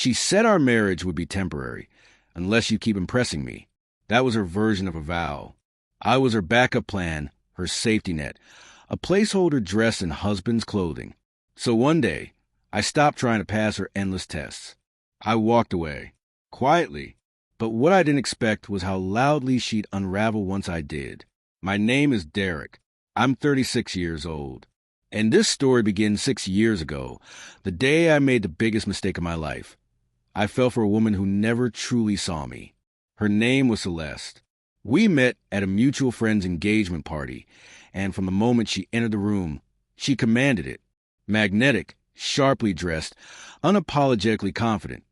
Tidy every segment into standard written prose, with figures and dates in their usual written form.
She said our marriage would be temporary, unless you keep impressing me. That was her version of a vow. I was her backup plan, her safety net, a placeholder dressed in husband's clothing. So one day, I stopped trying to pass her endless tests. I walked away, quietly, but what I didn't expect was how loudly she'd unravel once I did. My name is Derek. I'm 36 years old. And this story begins 6 years ago, the day I made the biggest mistake of my life. I fell for a woman who never truly saw me. Her name was Celeste. We met at a mutual friend's engagement party, and from the moment she entered the room, she commanded it. Magnetic, sharply dressed, unapologetically confident.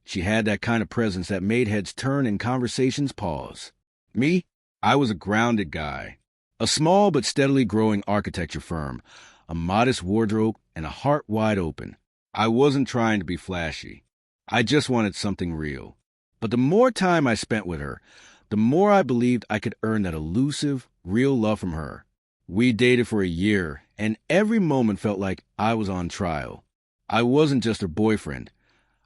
She had that kind of presence that made heads turn and conversations pause. Me? I was a grounded guy. A small but steadily growing architecture firm, a modest wardrobe, and a heart wide open. I wasn't trying to be flashy. I just wanted something real. But the more time I spent with her, the more I believed I could earn that elusive, real love from her. We dated for a year, and every moment felt like I was on trial. I wasn't just her boyfriend.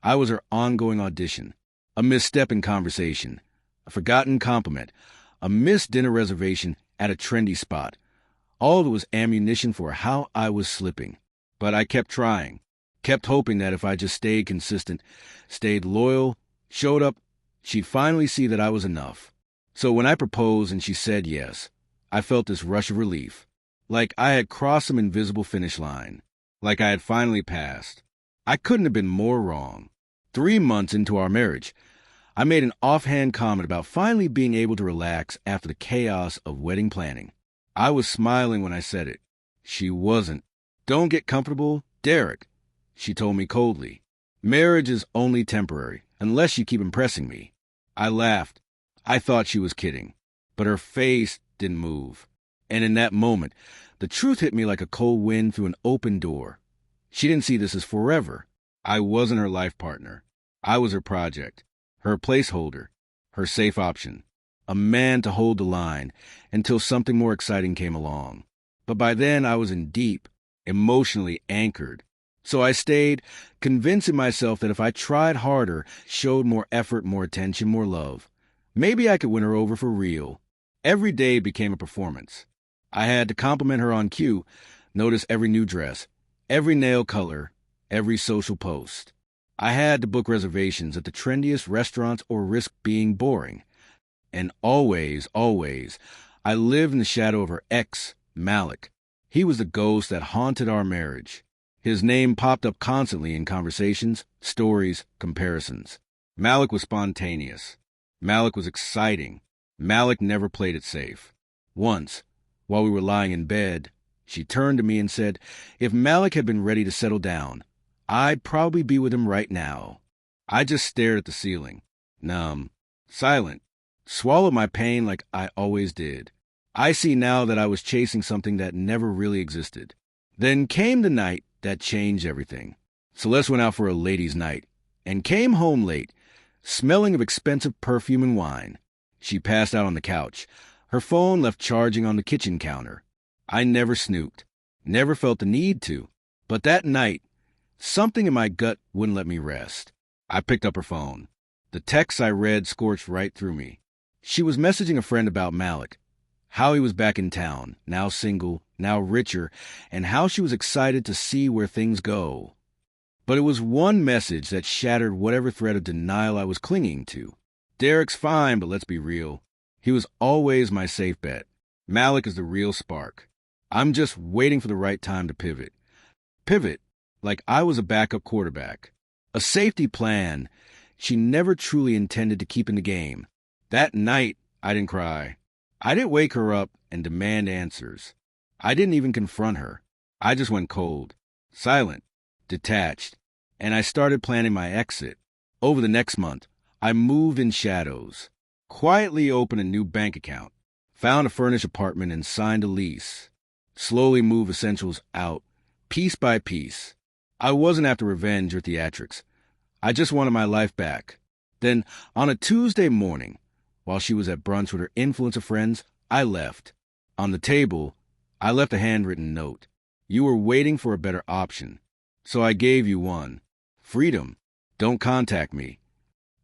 I was her ongoing audition, a misstep in conversation, a forgotten compliment, a missed dinner reservation at a trendy spot. All of it was ammunition for how I was slipping. But I kept trying, kept hoping that if I just stayed consistent, stayed loyal, showed up, she'd finally see that I was enough. So when I proposed and she said yes, I felt this rush of relief, like I had crossed some invisible finish line, like I had finally passed. I couldn't have been more wrong. 3 months into our marriage, I made an offhand comment about finally being able to relax after the chaos of wedding planning. I was smiling when I said it. She wasn't. Don't get comfortable, Derek, she told me coldly. Marriage is only temporary, unless you keep impressing me. I laughed. I thought she was kidding, but her face didn't move. And in that moment, the truth hit me like a cold wind through an open door. She didn't see this as forever. I wasn't her life partner. I was her project, her placeholder, her safe option, a man to hold the line until something more exciting came along. But by then I was in deep, emotionally anchored. So I stayed, convincing myself that if I tried harder, showed more effort, more attention, more love, maybe I could win her over for real. Every day became a performance. I had to compliment her on cue, notice every new dress, every nail color, every social post. I had to book reservations at the trendiest restaurants or risk being boring. And always, I lived in the shadow of her ex, Malik. He was the ghost that haunted our marriage. His name popped up constantly in conversations, stories, comparisons. Malik was spontaneous. Malik was exciting. Malik never played it safe. Once, while we were lying in bed, she turned to me and said, if Malik had been ready to settle down, I'd probably be with him right now. I just stared at the ceiling, numb, silent, swallowed my pain like I always did. I see now that I was chasing something that never really existed. Then came the night that changed everything. Celeste went out for a ladies' night and came home late, smelling of expensive perfume and wine. She passed out on the couch, her phone left charging on the kitchen counter. I never snooped, never felt the need to. But that night, something in my gut wouldn't let me rest. I picked up her phone. The texts I read scorched right through me. She was messaging a friend about Malik, how he was back in town, now single, now richer, and how she was excited to see where things go. But it was one message that shattered whatever thread of denial I was clinging to. Derek's fine, but let's be real. He was always my safe bet. Malik is the real spark. I'm just waiting for the right time to pivot. Pivot, like I was a backup quarterback. A safety plan she never truly intended to keep in the game. That night, I didn't cry. I didn't wake her up and demand answers. I didn't even confront her. I just went cold, silent, detached, and I started planning my exit. Over the next month, I moved in shadows, quietly opened a new bank account, found a furnished apartment and signed a lease, slowly moved essentials out, piece by piece. I wasn't after revenge or theatrics. I just wanted my life back. Then, on a Tuesday morning, while she was at brunch with her influencer friends, I left. On the table, I left a handwritten note. You were waiting for a better option, so I gave you one. Freedom. Don't contact me.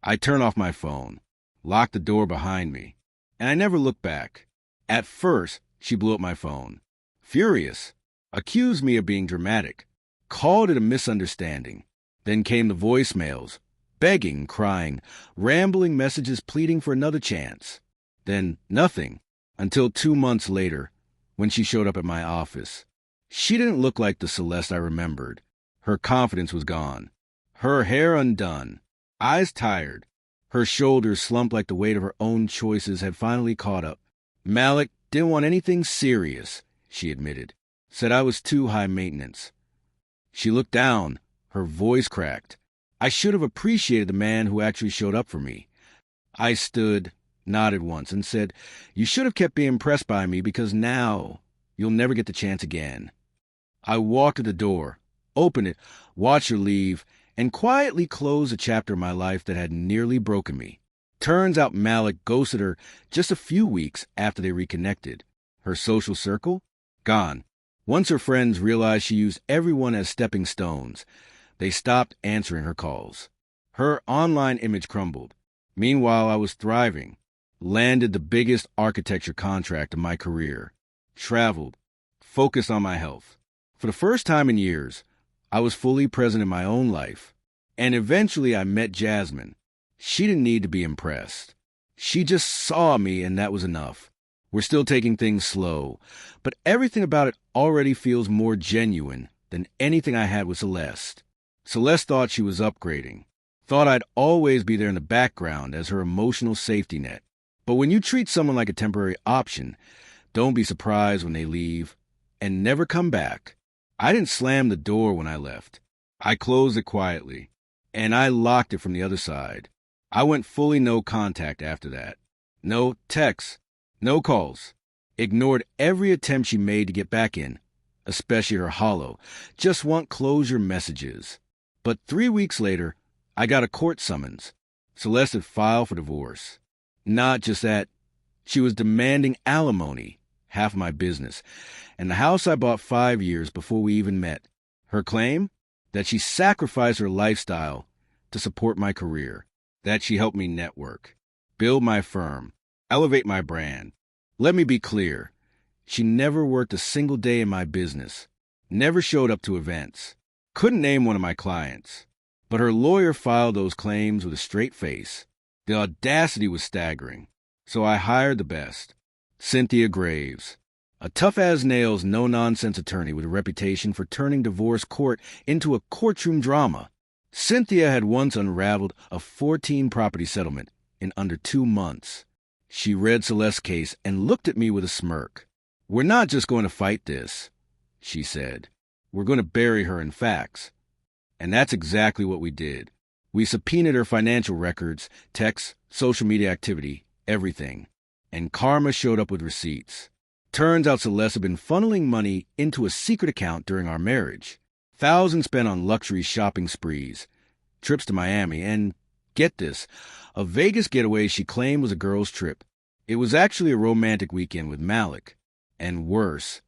I turn off my phone, lock the door behind me, and I never look back. At first, she blew up my phone. Furious, accused me of being dramatic, called it a misunderstanding. Then came the voicemails, begging, crying, rambling messages pleading for another chance. Then nothing, until 2 months later, when she showed up at my office. She didn't look like the Celeste I remembered. Her confidence was gone. Her hair undone, eyes tired. Her shoulders slumped like the weight of her own choices had finally caught up. Malik didn't want anything serious, she admitted. Said I was too high maintenance. She looked down, her voice cracked. I should have appreciated the man who actually showed up for me. I stood, nodded once, and said, "You should have kept being impressed by me because now you'll never get the chance again." I walked to the door, opened it, watched her leave, and quietly closed a chapter of my life that had nearly broken me. Turns out Malik ghosted her just a few weeks after they reconnected. Her social circle? Gone. Once her friends realized she used everyone as stepping stones, they stopped answering her calls. Her online image crumbled. Meanwhile, I was thriving. Landed the biggest architecture contract of my career. Traveled. Focused on my health. For the first time in years, I was fully present in my own life. And eventually I met Jasmine. She didn't need to be impressed. She just saw me and that was enough. We're still taking things slow, but everything about it already feels more genuine than anything I had with Celeste. Celeste thought she was upgrading, thought I'd always be there in the background as her emotional safety net. But when you treat someone like a temporary option, don't be surprised when they leave and never come back. I didn't slam the door when I left. I closed it quietly, and I locked it from the other side. I went fully no contact after that. No texts, no calls. Ignored every attempt she made to get back in, especially her hollow, just want closure messages. But 3 weeks later, I got a court summons. Celeste had filed for divorce. Not just that, she was demanding alimony, half my business, and the house I bought 5 years before we even met. Her claim? That she sacrificed her lifestyle to support my career. That she helped me network, build my firm, elevate my brand. Let me be clear. She never worked a single day in my business, never showed up to events, couldn't name one of my clients. But her lawyer filed those claims with a straight face. The audacity was staggering. So I hired the best, Cynthia Graves, a tough-as-nails, no-nonsense attorney with a reputation for turning divorce court into a courtroom drama. Cynthia had once unraveled a 14-property settlement in under 2 months. She read Celeste's case and looked at me with a smirk. "We're not just going to fight this," she said. "We're going to bury her in facts." And that's exactly what we did. We subpoenaed her financial records, texts, social media activity, everything. And karma showed up with receipts. Turns out Celeste had been funneling money into a secret account during our marriage. Thousands spent on luxury shopping sprees, trips to Miami, and, get this, a Vegas getaway she claimed was a girl's trip. It was actually a romantic weekend with Malik. And worse,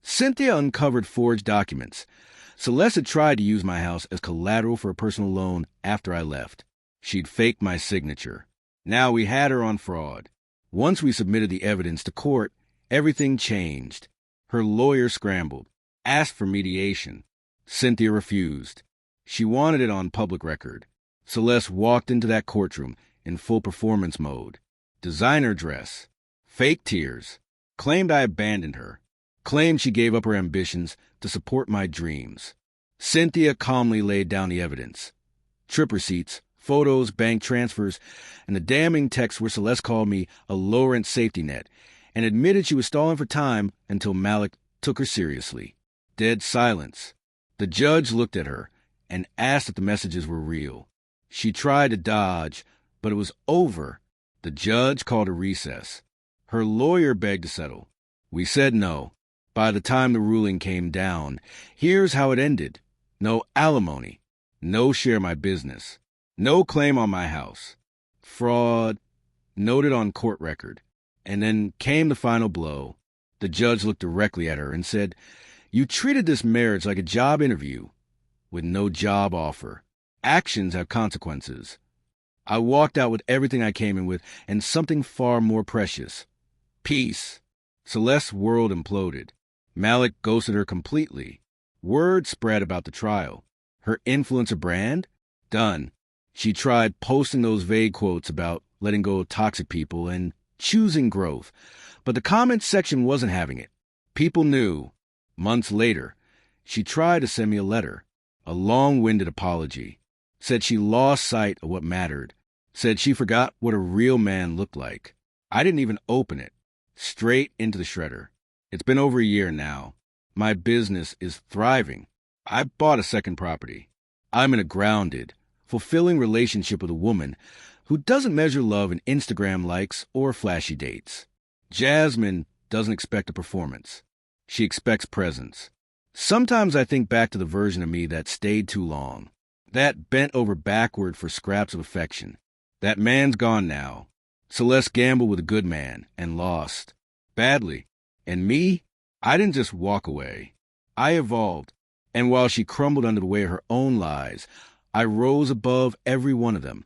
Cynthia uncovered forged documents. Celeste had tried to use my house as collateral for a personal loan after I left. She'd faked my signature. Now we had her on fraud. Once we submitted the evidence to court, everything changed. Her lawyer scrambled, asked for mediation. Cynthia refused. She wanted it on public record. Celeste walked into that courtroom in full performance mode. Designer dress, fake tears, claimed I abandoned her, claimed she gave up her ambitions to support my dreams. Cynthia calmly laid down the evidence. Trip receipts, photos, bank transfers, and the damning text where Celeste called me a low-rent safety net and admitted she was stalling for time until Malik took her seriously. Dead silence. The judge looked at her and asked if the messages were real. She tried to dodge, but it was over. The judge called a recess. Her lawyer begged to settle. We said no. By the time the ruling came down, here's how it ended. No alimony. No share my business. No claim on my house. Fraud. Noted on court record. And then came the final blow. The judge looked directly at her and said, "You treated this marriage like a job interview with no job offer. Actions have consequences. I walked out with everything I came in with and something far more precious. Peace. Celeste's world imploded. Malik ghosted her completely. Word spread about the trial. Her influencer brand? Done. She tried posting those vague quotes about letting go of toxic people and choosing growth, but the comments section wasn't having it. People knew. Months later, she tried to send me a letter, a long-winded apology. Said she lost sight of what mattered. Said she forgot what a real man looked like. I didn't even open it. Straight into the shredder. It's been over a year now. My business is thriving. I bought a second property. I'm in a grounded, fulfilling relationship with a woman who doesn't measure love in Instagram likes or flashy dates. Jasmine doesn't expect a performance. She expects presence. Sometimes I think back to the version of me that stayed too long. That bent over backward for scraps of affection. That man's gone now. Celeste gambled with a good man and lost. Badly. And me? I didn't just walk away. I evolved. And while she crumbled under the weight of her own lies, I rose above every one of them,